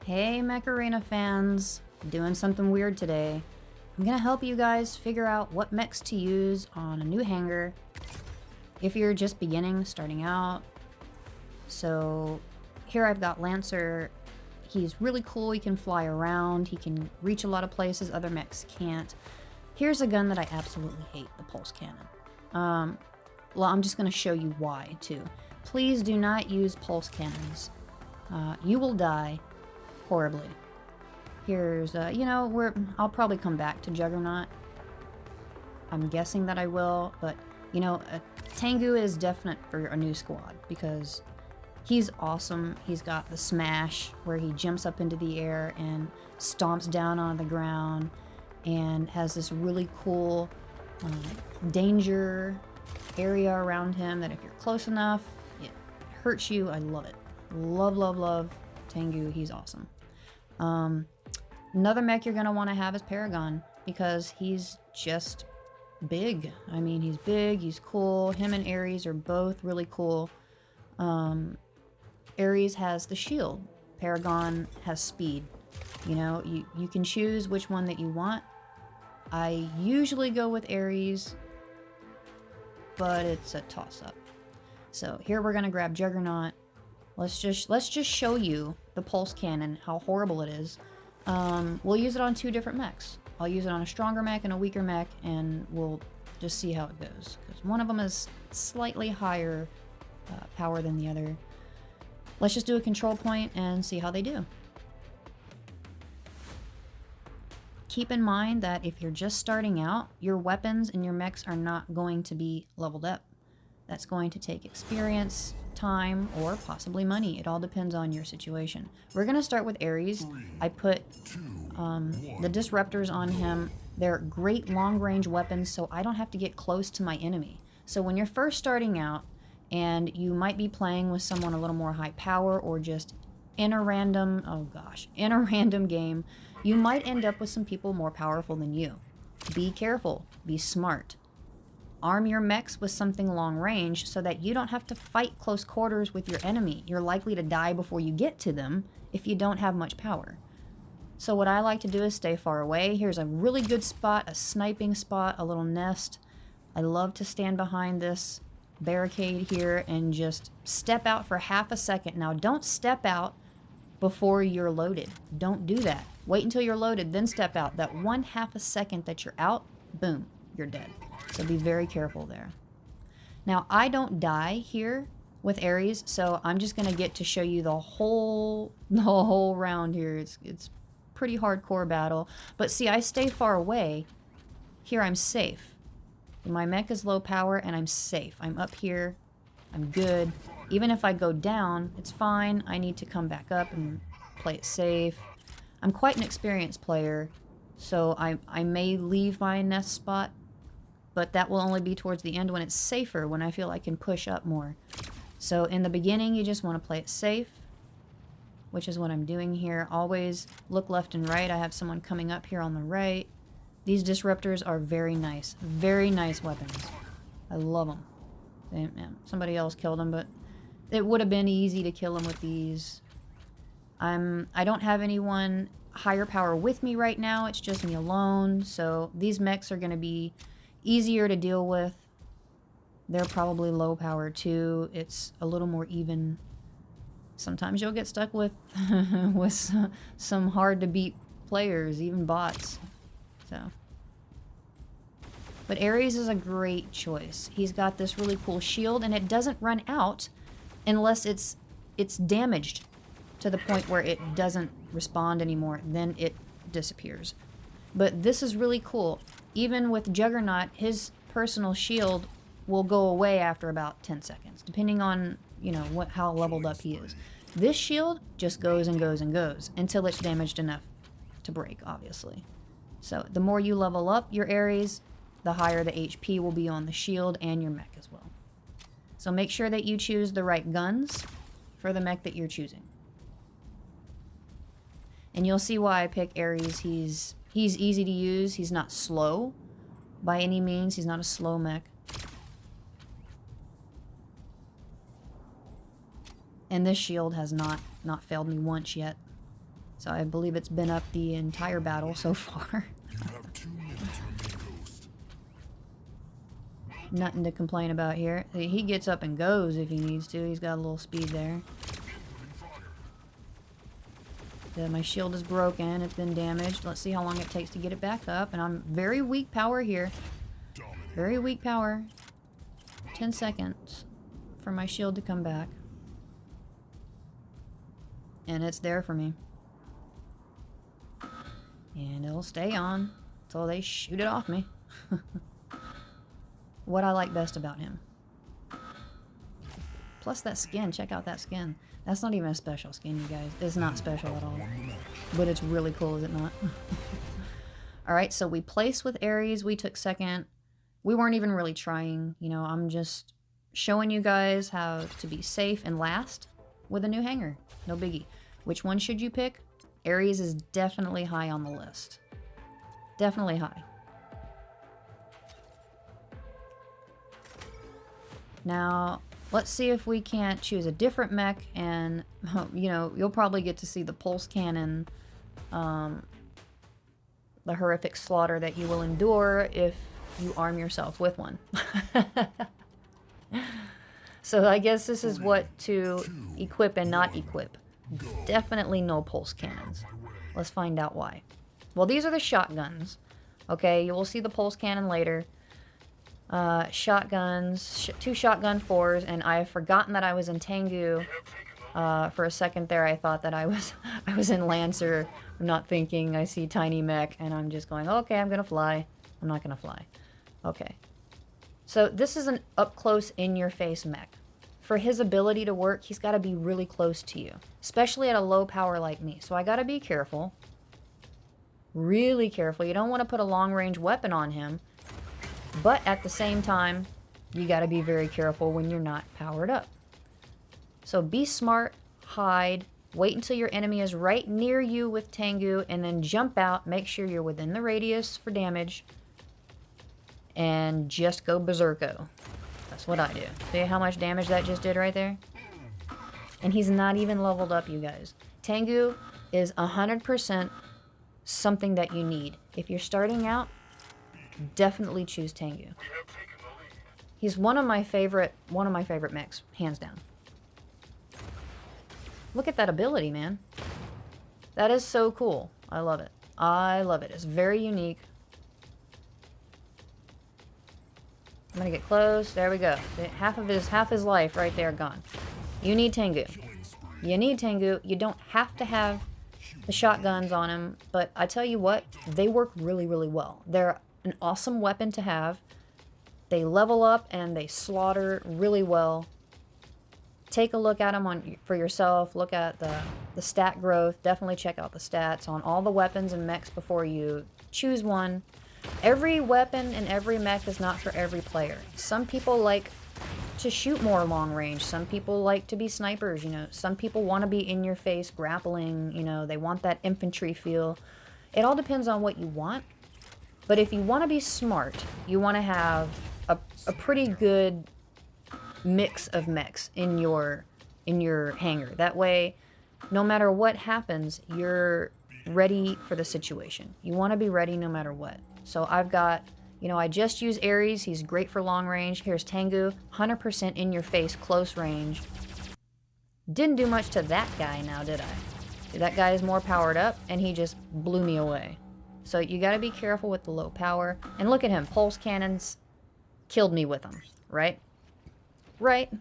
Hey Mech Arena fans, doing something weird today. I'm gonna help you guys figure out what mechs to use on a new hangar if you're just beginning, starting out. So here I've got Lancer. He's really cool, he can fly around, he can reach a lot of places other mechs can't. Here's a gun that I absolutely hate, the pulse cannon. Well, I'm just gonna show you why too. Please do not use pulse cannons. You will die horribly. Here's, I'll probably come back to Juggernaut. I'm guessing that I will, but, Tengu is definite for a new squad because he's awesome. He's got the smash where he jumps up into the air and stomps down on the ground and has this really cool danger area around him that if you're close enough, it hurts you. I love it. Love, love, love Tengu. He's awesome. Another mech you're going to want to have is Paragon because he's just big. I mean, he's big, he's cool. Him and Ares are both really cool. Ares has the shield. Paragon has speed. You can choose which one that you want. I usually go with Ares, but it's a toss-up. So here we're going to grab Juggernaut. Let's just show you the pulse cannon, how horrible it is. We'll use it on two different mechs. I'll use it on a stronger mech and a weaker mech, and we'll just see how it goes. Because one of them is slightly higher power than the other. Let's just do a control point and see how they do. Keep in mind that if you're just starting out, your weapons and your mechs are not going to be leveled up. That's going to take experience, time, or possibly money. It all depends on your situation. We're going to start with Ares. I put the disruptors on him. They're great long-range weapons, so I don't have to get close to my enemy. So when you're first starting out, and you might be playing with someone a little more high power, or just in a random, in a random game, you might end up with some people more powerful than you. Be careful. Be smart. Arm your mechs with something long range so that you don't have to fight close quarters with your enemy. You're likely to die before you get to them if you don't have much power. So what I like to do is stay far away. Here's a really good spot, a sniping spot, a little nest. I love to stand behind this barricade here and just step out for half a second. Now don't step out before you're loaded. Don't do that. Wait until you're loaded, then step out. That 1/2 a second that you're out, boom, you're dead. So be very careful there. Now, I don't die here with Ares, so I'm just going to get to show you the whole round here. It's pretty hardcore battle. But see, I stay far away. Here I'm safe. My mech is low power and I'm safe. I'm up here. I'm good. Even if I go down, it's fine. I need to come back up and play it safe. I'm quite an experienced player, so I may leave my nest spot, but that will only be towards the end when it's safer, when I feel I can push up more. So in the beginning, you just want to play it safe, which is what I'm doing here. Always look left and right. I have someone coming up here on the right. These disruptors are very nice weapons. I love them. Somebody else killed them, but it would have been easy to kill them with these. I don't have anyone higher power with me right now. It's just me alone, so these mechs are going to be easier to deal with. They're probably low power too. It's a little more even. Sometimes you'll get stuck with with some hard to beat players, even bots. So, but Ares is a great choice. He's got this really cool shield, and it doesn't run out unless it's damaged to the point where it doesn't respond anymore. Then it disappears. But this is really cool. Even with Juggernaut, his personal shield will go away after about 10 seconds, depending on, how leveled up he is. This shield just goes and goes and goes until it's damaged enough to break, obviously. So the more you level up your Ares, the higher the HP will be on the shield and your mech as well. So make sure that you choose the right guns for the mech that you're choosing. And you'll see why I pick Ares. He's easy to use. He's not slow by any means. He's not a slow mech. And this shield has not failed me once yet. So I believe it's been up the entire battle so far. Nothing to complain about here. He gets up and goes if he needs to. He's got a little speed there. My shield is broken. It's been damaged. Let's see how long it takes to get it back up. And I'm very weak power here. Very weak power. 10 seconds for my shield to come back. And it's there for me. And it'll stay on until they shoot it off me. What I like best about him. Plus that skin. Check out that skin. That's not even a special skin, you guys. It's not special at all. But it's really cool, is it not? Alright, so we placed with Ares. We took second. We weren't even really trying. You know, I'm just showing you guys how to be safe and last with a new hangar. No biggie. Which one should you pick? Ares is definitely high on the list. Definitely high. Now, let's see if we can't choose a different mech, and, you know, you'll probably get to see the pulse cannon, the horrific slaughter that you will endure if you arm yourself with one. So I guess this is what to equip and not equip. Definitely no pulse cannons. Let's find out why. Well, these are the shotguns. Okay, you will see the pulse cannon later. Shotguns, 2 shotgun 4s, and I have forgotten that I was in Tengu. For a second there, I thought that I was in Lancer. I'm not thinking. I see tiny mech, and I'm just going, okay, I'm gonna fly. I'm not gonna fly. Okay. So this is an up-close, in-your-face mech. For his ability to work, he's got to be really close to you, especially at a low power like me. So I got to be careful. Really careful. You don't want to put a long-range weapon on him. But at the same time, you got to be very careful when you're not powered up. So be smart, hide, wait until your enemy is right near you with Tengu, and then jump out, make sure you're within the radius for damage, and just go berserko. That's what I do. See how much damage that just did right there? And he's not even leveled up, you guys. Tengu is 100% something that you need. If you're starting out, definitely choose Tengu. He's one of my favorite mechs, hands down. Look at that ability, man. That is so cool. I love it. I love it. It's very unique. I'm gonna get close. There we go. Half his life right there gone. You need Tengu. You need Tengu. You don't have to have the shotguns on him, but I tell you what, they work really, really well. They're an awesome weapon to have. They level up and they slaughter really well. Take a look at them for yourself. Look at the stat growth. Definitely check out the stats on all the weapons and mechs before you choose one. Every weapon and every mech is not for every player. Some people like to shoot more long range. Some people like to be snipers, you know. Some people want to be in your face grappling, you know. They want that infantry feel. It all depends on what you want. But if you want to be smart, you want to have a pretty good mix of mechs in your hangar. That way, no matter what happens, you're ready for the situation. You want to be ready no matter what. So I've got, you know, I just use Ares. He's great for long range. Here's Tengu, 100% in your face, close range. Didn't do much to that guy now, did I? That guy is more powered up, and he just blew me away. So you got to be careful with the low power. And look at him. Pulse cannons killed me with them, right? Right?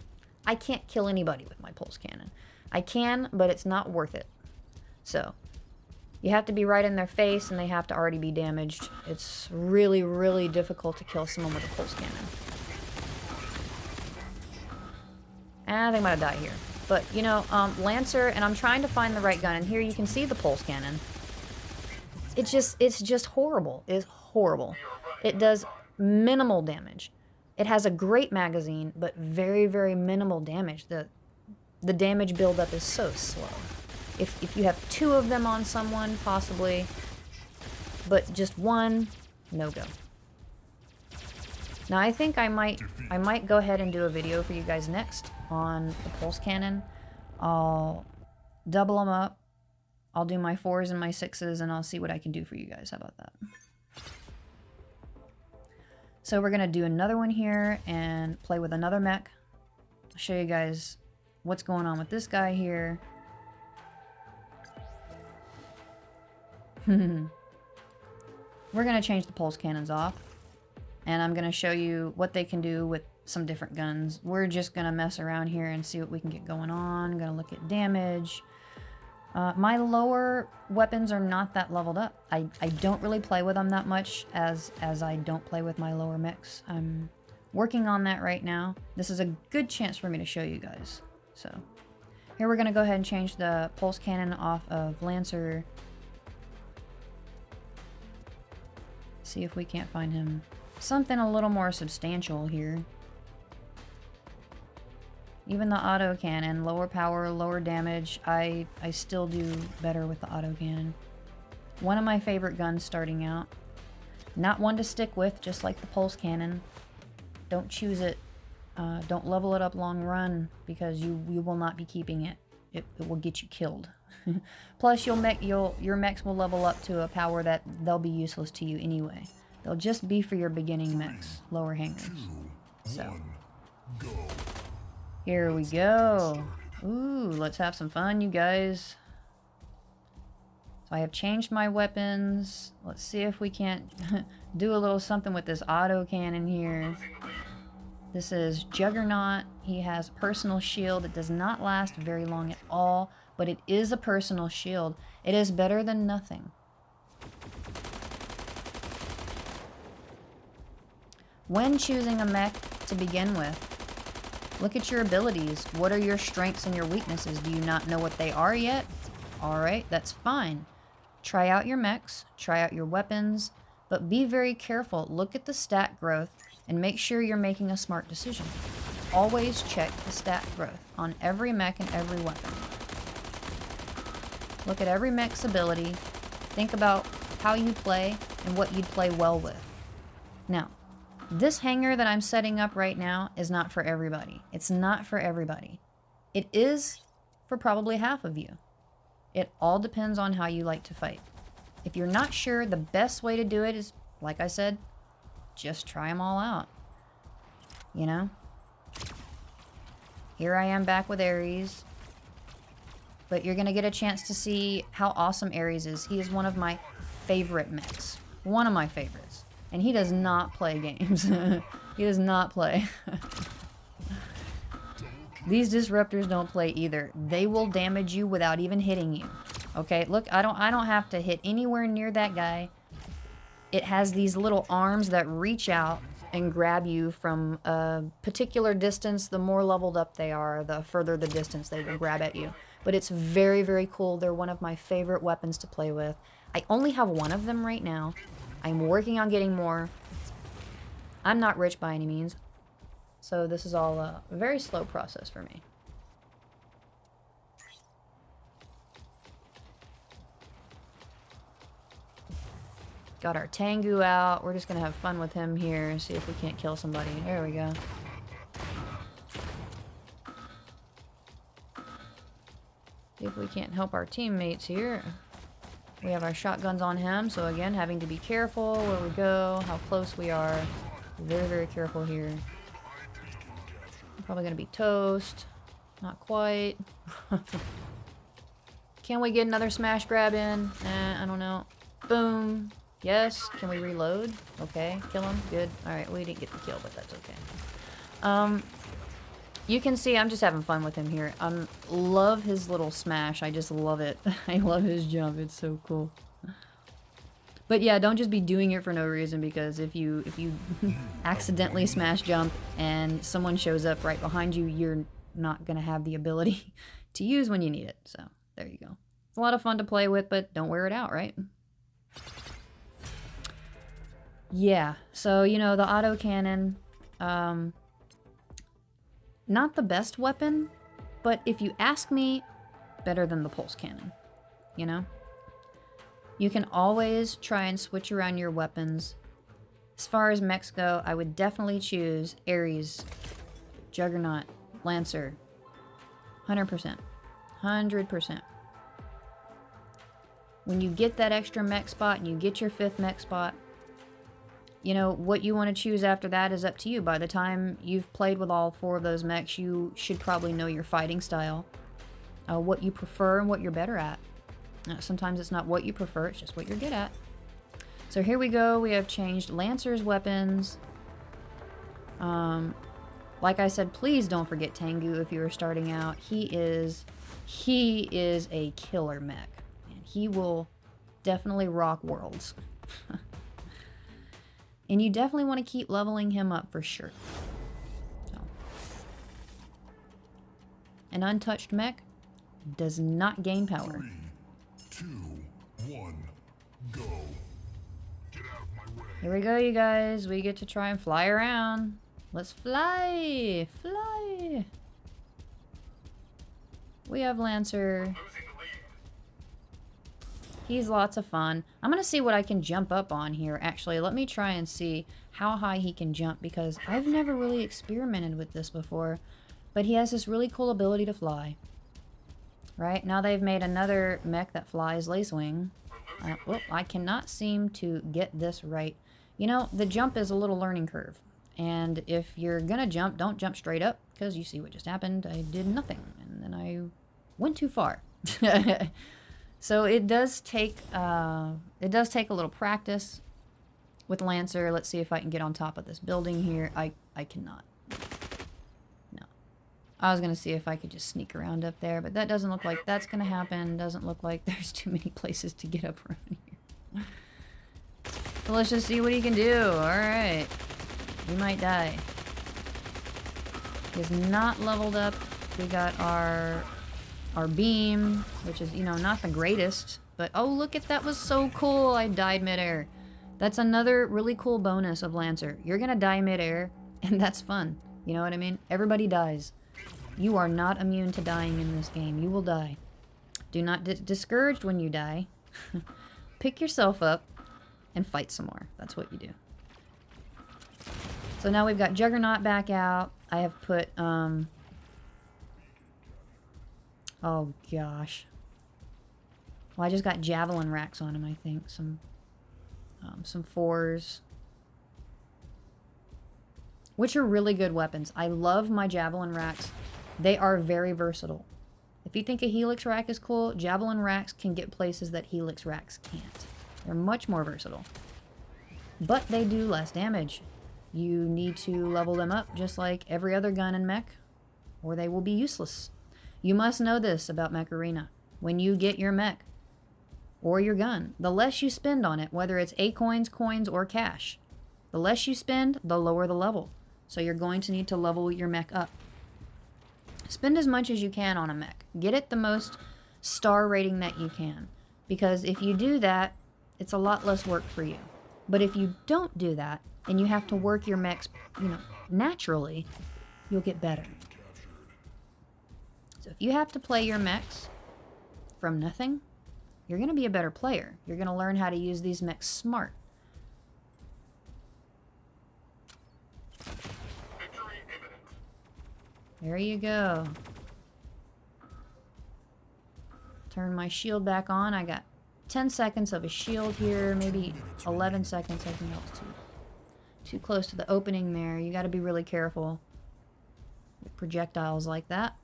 I can't kill anybody with my pulse cannon. I can, but it's not worth it. So you have to be right in their face, and they have to already be damaged. It's really, really difficult to kill someone with a pulse cannon. And I think I'm going to die here. But, you know, Lancer, and I'm trying to find the right gun, and here you can see the pulse cannon. It's just horrible. It's horrible. It does minimal damage. It has a great magazine, but very, very minimal damage. The damage buildup is so slow. If you have 2 of them on someone, possibly, but just 1, no go. Now I think I might go ahead and do a video for you guys next on the pulse cannon. I'll double them up. I'll do my 4s and my 6s, and I'll see what I can do for you guys. How about that? So we're going to do another one here and play with another mech. I'll show you guys what's going on with this guy here. We're going to change the pulse cannons off. And I'm going to show you what they can do with some different guns. We're just going to mess around here and see what we can get going on. I'm going to look at damage. My lower weapons are not that leveled up. I don't really play with them that much as I don't play with my lower mechs. I'm working on that right now. This is a good chance for me to show you guys. So here we're going to go ahead and change the pulse cannon off of Lancer. See if we can't find him something a little more substantial here. Even the autocannon, lower power, lower damage, I still do better with the autocannon. One of my favorite guns starting out. Not one to stick with, just like the pulse cannon. Don't choose it. Don't level it up long run, because you will not be keeping it. It will get you killed. Plus, your mechs will level up to a power that they'll be useless to you anyway. They'll just be for your beginning mechs, lower hangars. So, here we go. Ooh, let's have some fun, you guys. So I have changed my weapons. Let's see if we can't do a little something with this autocannon here. This is Juggernaut. He has personal shield. It does not last very long at all, but it is a personal shield. It is better than nothing. When choosing a mech to begin with, look at your abilities. What are your strengths and your weaknesses? Do you not know what they are yet? Alright, that's fine. Try out your mechs, try out your weapons, but be very careful. Look at the stat growth and make sure you're making a smart decision. Always check the stat growth on every mech and every weapon. Look at every mech's ability. Think about how you play and what you'd play well with. Now, this hangar that I'm setting up right now is not for everybody. It's not for everybody. It is for probably half of you. It all depends on how you like to fight. If you're not sure, the best way to do it is, like I said, just try them all out. You know? Here I am back with Ares. But you're going to get a chance to see how awesome Ares is. He is one of my favorite mechs. One of my favorites. And he does not play games. He does not play. These disruptors don't play either. They will damage you without even hitting you. Okay, look, I don't have to hit anywhere near that guy. It has these little arms that reach out and grab you from a particular distance. The more leveled up they are, the further the distance they will grab at you. But it's very, very cool. They're one of my favorite weapons to play with. I only have one of them right now. I'm working on getting more. I'm not rich by any means. So this is all a very slow process for me. Got our Tengu out. We're just going to have fun with him here and see if we can't kill somebody. There we go. See if we can't help our teammates here. We have our shotguns on him, so again, having to be careful where we go, how close we are. Very, very careful here. I'm probably going to be toast. Not quite. Can we get another smash grab in? I don't know. Boom. Yes. Can we reload? Okay. Kill him. Good. Alright, we didn't get the kill, but that's okay. You can see I'm just having fun with him here. Love his little smash. I just love it. I love his jump. It's so cool. But yeah, don't just be doing it for no reason, because if you accidentally smash jump and someone shows up right behind you, you're not going to have the ability to use when you need it. So, there you go. It's a lot of fun to play with, but don't wear it out, right? Yeah, so, you know, the autocannon, not the best weapon, but if you ask me, better than the pulse cannon, you know? You can always try and switch around your weapons. As far as mechs go, I would definitely choose Ares, Juggernaut, Lancer. 100%. 100%. when you get that extra mech spot and you get your 5th mech spot, you know, what you want to choose after that is up to you. By the time you've played with all 4 of those mechs, you should probably know your fighting style, what you prefer and what you're better at. Sometimes it's not what you prefer, it's just what you're good at. So here we go, we have changed Lancer's weapons. Like I said, please don't forget Tengu if you are starting out. He is a killer mech. And he will definitely rock worlds. And you definitely want to keep leveling him up for sure. So. An untouched mech does not gain power. 3, 2, 1, go. Get out of my way. Here we go, you guys. We get to try and fly around. Let's fly! Fly! We have Lancer. He's lots of fun. I'm going to see what I can jump up on here. Actually, let me try and see how high he can jump, because I've never really experimented with this before. But he has this really cool ability to fly. Right? Now they've made another mech that flies, Lacewing. Well, I cannot seem to get this right. You know, the jump is a little learning curve. And if you're going to jump, don't jump straight up, because you see what just happened. I did nothing, and then I went too far. So it does take a little practice with Lancer. Let's see if I can get on top of this building here. I cannot. No. I was going to see if I could just sneak around up there, but that doesn't look like that's going to happen. Doesn't look like there's too many places to get up around here. So let's just see what he can do. Alright. We might die. He's not leveled up. We got our beam, which is, you know, not the greatest. But, oh, look at that, was so cool. I died midair. That's another really cool bonus of Lancer. You're gonna die midair, and that's fun. You know what I mean? Everybody dies. You are not immune to dying in this game. You will die. Do not get discouraged when you die. Pick yourself up and fight some more. That's what you do. So now we've got Juggernaut back out. I have put, oh gosh. Well, I just got javelin racks on him, I think. Some 4s. Which are really good weapons. I love my javelin racks. They are very versatile. If you think a helix rack is cool, javelin racks can get places that helix racks can't. They're much more versatile. But they do less damage. You need to level them up just like every other gun in Mech, or they will be useless. You must know this about Mech Arena. When you get your mech, or your gun, the less you spend on it, whether it's A-coins, coins, or cash, the less you spend, the lower the level. So you're going to need to level your mech up. Spend as much as you can on a mech. Get it the most star rating that you can. Because if you do that, it's a lot less work for you. But if you don't do that, and you have to work your mechs, you know, naturally, you'll get better. So if you have to play your mechs from nothing, you're going to be a better player. You're going to learn how to use these mechs smart. There you go. Turn my shield back on. I got 10 seconds of a shield here, maybe 11 seconds. I think that was too close to the opening there. You got to be really careful with projectiles like that.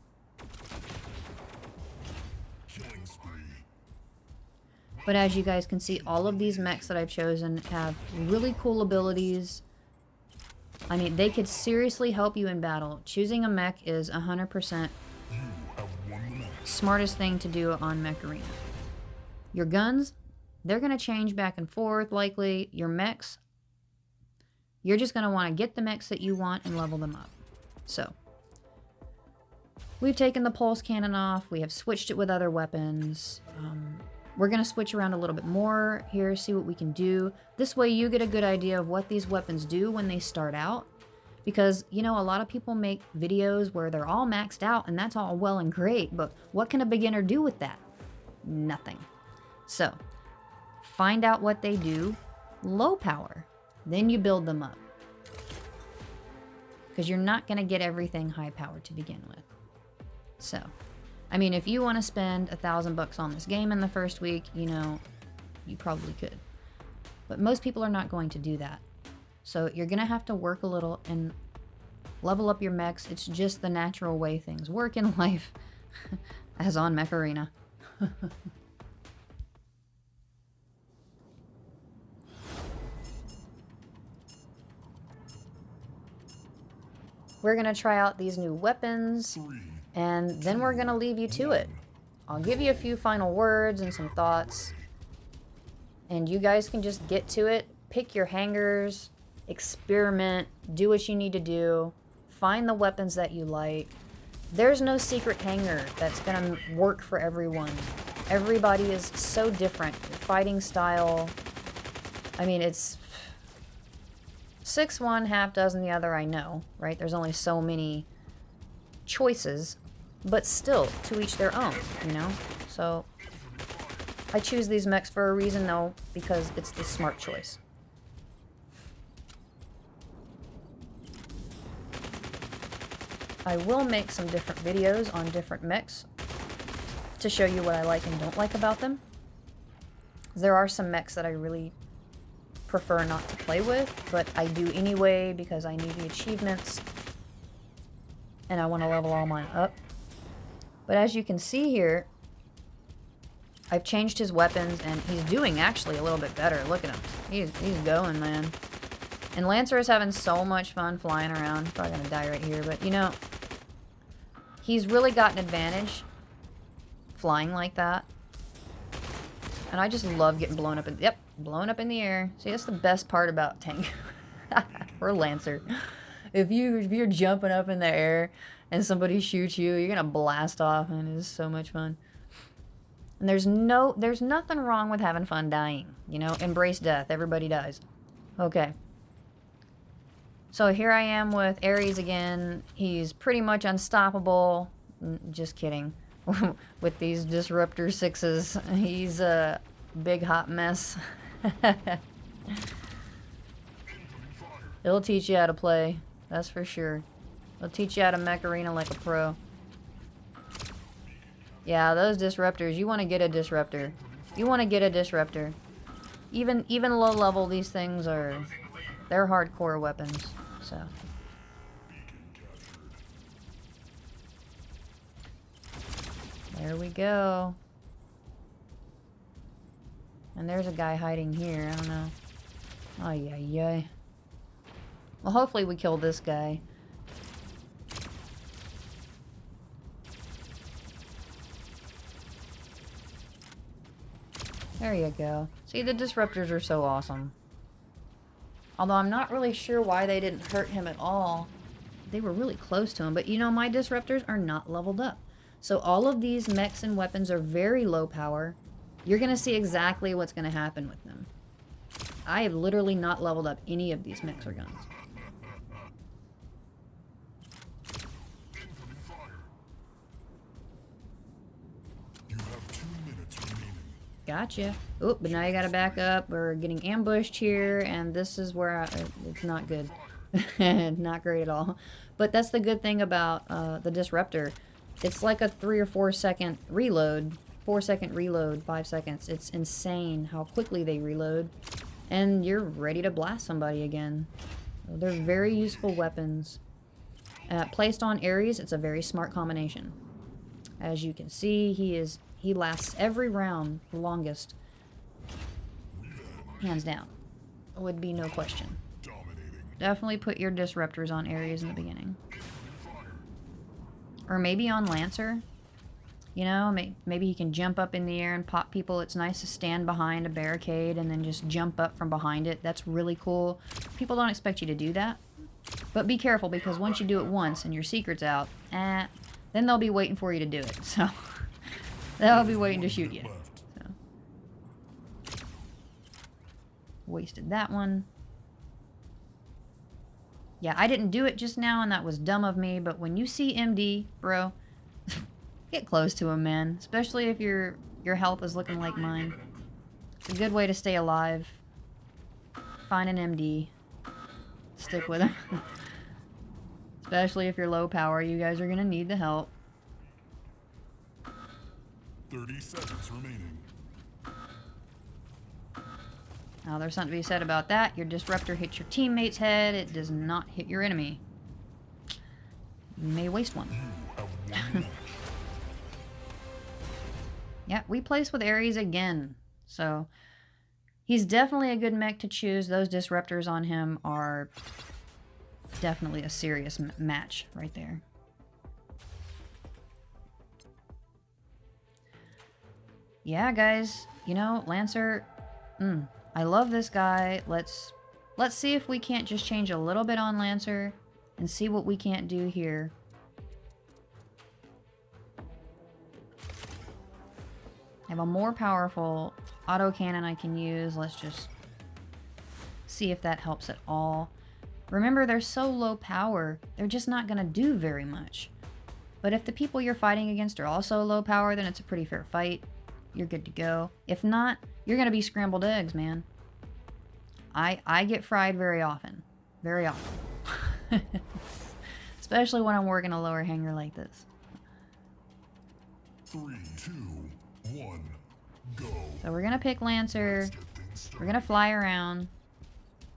But as you guys can see, all of these mechs that I've chosen have really cool abilities. I mean, they could seriously help you in battle. Choosing a mech is 100% smartest thing to do on Mech Arena. Your guns, they're going to change back and forth likely. Your mechs, you're just going to want to get the mechs that you want and level them up. So, we've taken the pulse cannon off. We have switched it with other weapons. We're going to switch around a little bit more here, see what we can do. This way you get a good idea of what these weapons do when they start out. Because, you know, a lot of people make videos where they're all maxed out, and that's all well and great, but what can a beginner do with that? Nothing. So, find out what they do. Low power. Then you build them up. Because you're not going to get everything high power to begin with. So, I mean, if you want to spend $1,000 on this game in the first week, you know, you probably could. But most people are not going to do that. So you're going to have to work a little and level up your mechs. It's just the natural way things work in life, as on Mech Arena. We're going to try out these new weapons, and then we're going to leave you to it. I'll give you a few final words and some thoughts, and you guys can just get to it. Pick your hangars, experiment, do what you need to do, find the weapons that you like. There's no secret hangar that's going to work for everyone. Everybody is so different. Your fighting style, I mean, it's 6 one, half dozen the other, I know, right? There's only so many choices, but still, to each their own, you know? So, I choose these mechs for a reason, though, because it's the smart choice. I will make some different videos on different mechs to show you what I like and don't like about them. There are some mechs that I really prefer not to play with, but I do anyway because I need the achievements and I want to level all mine up. But as you can see here, I've changed his weapons and he's doing actually a little bit better. Look at him. He's going, man. And Lancer is having so much fun flying around. Probably gonna die right here, but you know, he's really got an advantage flying like that. And I just love getting blown up in, yep, blown up in the air. See, that's the best part about tank or Lancer. If you're jumping up in the air and somebody shoots you, you're gonna blast off, and it is so much fun. And there's nothing wrong with having fun dying. You know, embrace death. Everybody dies. Okay. So here I am with Ares again. He's pretty much unstoppable. Just kidding. With these Disruptor 6s. He's a big hot mess. It'll teach you how to play. That's for sure. It'll teach you how to Mech Arena like a pro. Yeah, those Disruptors. You want to get a Disruptor. You want to get a Disruptor. Even low level, these things are... They're hardcore weapons. So... There we go. And there's a guy hiding here. I don't know. Oh, yeah. Well, hopefully we kill this guy. There you go. See, the Disruptors are so awesome. Although I'm not really sure why they didn't hurt him at all. They were really close to him. But you know, my Disruptors are not leveled up. So all of these mechs and weapons are very low power. You're going to see exactly what's going to happen with them. I have literally not leveled up any of these mechs or guns. You have 2 minutes remaining. Gotcha. Oh, but now you got to back up. We're getting ambushed here, and this is where it's not good. Not great at all. But that's the good thing about the Disruptor. It's like a 3 or 4 second reload. 4-second reload, 5 seconds. It's insane how quickly they reload. And you're ready to blast somebody again. They're very useful weapons. Placed on Ares, it's a very smart combination. As you can see, he lasts every round the longest. Hands down. Would be no question. Definitely put your Disruptors on Ares in the beginning. Or maybe on Lancer. You know, maybe he can jump up in the air and pop people. It's nice to stand behind a barricade and then just jump up from behind it. That's really cool. People don't expect you to do that. But be careful, because once you do it once and your secret's out, then they'll be waiting for you to do it. So, they'll be waiting to shoot you. So. Wasted that one. Yeah, I didn't do it just now, and that was dumb of me, but when you see MD, bro, get close to him, man. Especially if your health is looking like mine. It's a good way to stay alive. Find an MD. Stick with him. Especially if you're low power, you guys are gonna need the help. 30 seconds remaining. Now, there's something to be said about that. Your disruptor hits your teammate's head. It does not hit your enemy. You may waste one. Yeah, we place with Ares again. So, he's definitely a good mech to choose. Those disruptors on him are definitely a serious match right there. Yeah, guys. You know, Lancer... I love this guy. Let's see if we can't just change a little bit on Lancer and see what we can't do here. I have a more powerful autocannon I can use. Let's just see if that helps at all. Remember, they're so low power, they're just not going to do very much. But if the people you're fighting against are also low power, then it's a pretty fair fight. You're good to go. If not, you're going to be scrambled eggs, man. I get fried very often. Very often. Especially when I'm working a lower hangar like this. 3, 2, 1, go. So we're going to pick Lancer. We're going to fly around.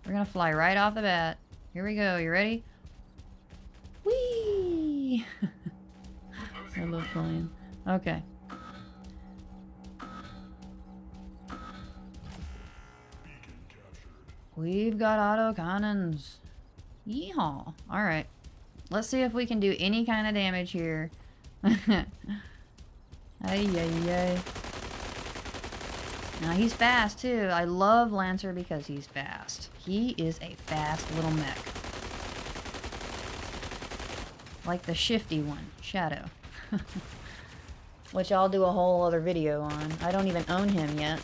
We're going to fly right off the bat. Here we go. You ready? Whee! I love flying. Okay. We've got autocannons. Yeehaw. Alright. Let's see if we can do any kind of damage here. Ay, ay, ay. Now, he's fast, too. I love Lancer because he's fast. He is a fast little mech. Like the shifty one, Shadow. Which I'll do a whole other video on. I don't even own him yet.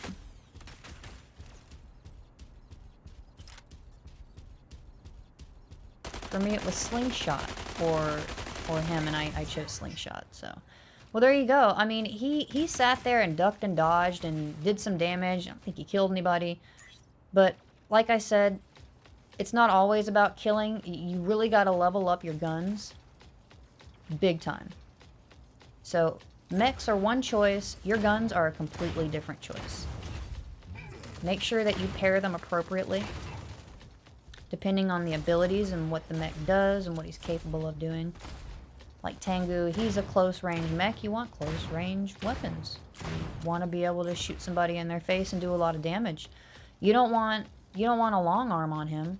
For me, it was Slingshot for him, and I chose Slingshot, so... Well, there you go. I mean, he sat there and ducked and dodged and did some damage. I don't think he killed anybody. But, like I said, it's not always about killing. You really got to level up your guns. Big time. So, mechs are one choice. Your guns are a completely different choice. Make sure that you pair them appropriately, depending on the abilities and what the mech does and what he's capable of doing. Like Tengu, he's a close-range mech. You want close-range weapons. You want to be able to shoot somebody in their face and do a lot of damage. You don't want a long arm on him,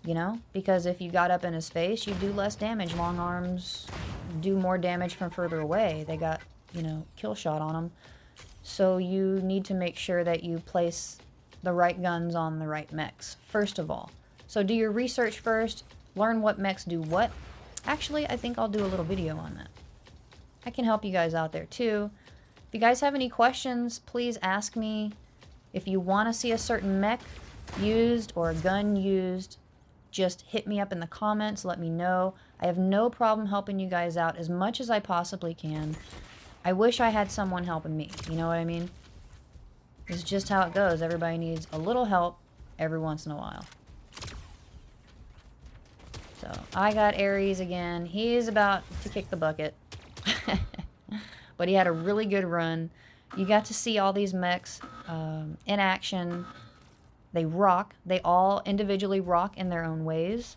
you know? Because if you got up in his face, you do less damage. Long arms do more damage from further away. They got, you know, kill shot on them. So you need to make sure that you place the right guns on the right mechs, first of all. So do your research first. Learn what mechs do what. Actually, I think I'll do a little video on that. I can help you guys out there too. If you guys have any questions, please ask me. If you want to see a certain mech used or a gun used, just hit me up in the comments, let me know. I have no problem helping you guys out as much as I possibly can. I wish I had someone helping me, you know what I mean? It's just how it goes. Everybody needs a little help every once in a while. So, I got Ares again. He's about to kick the bucket. But he had a really good run. You got to see all these mechs in action. They rock. They all individually rock in their own ways.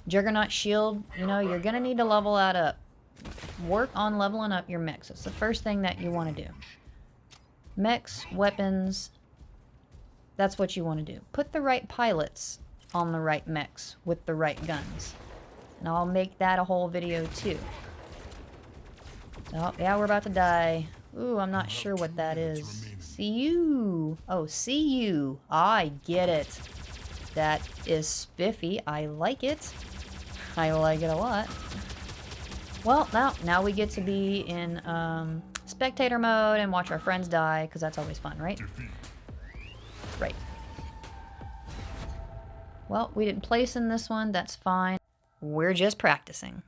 Juggernaut Shield, you know, you're going to need to level that up. Work on leveling up your mechs. It's the first thing that you want to do. Mechs, weapons, that's what you want to do. Put the right pilots on the right mechs with the right guns. And I'll make that a whole video too. Oh, yeah, we're about to die. Ooh, I'm not sure what that is. See you. Oh, see you. I get it. That is spiffy. I like it. I like it a lot. Well, now we get to be in spectator mode and watch our friends die, because that's always fun, right? Right. Well, we didn't place in this one. That's fine. We're just practicing.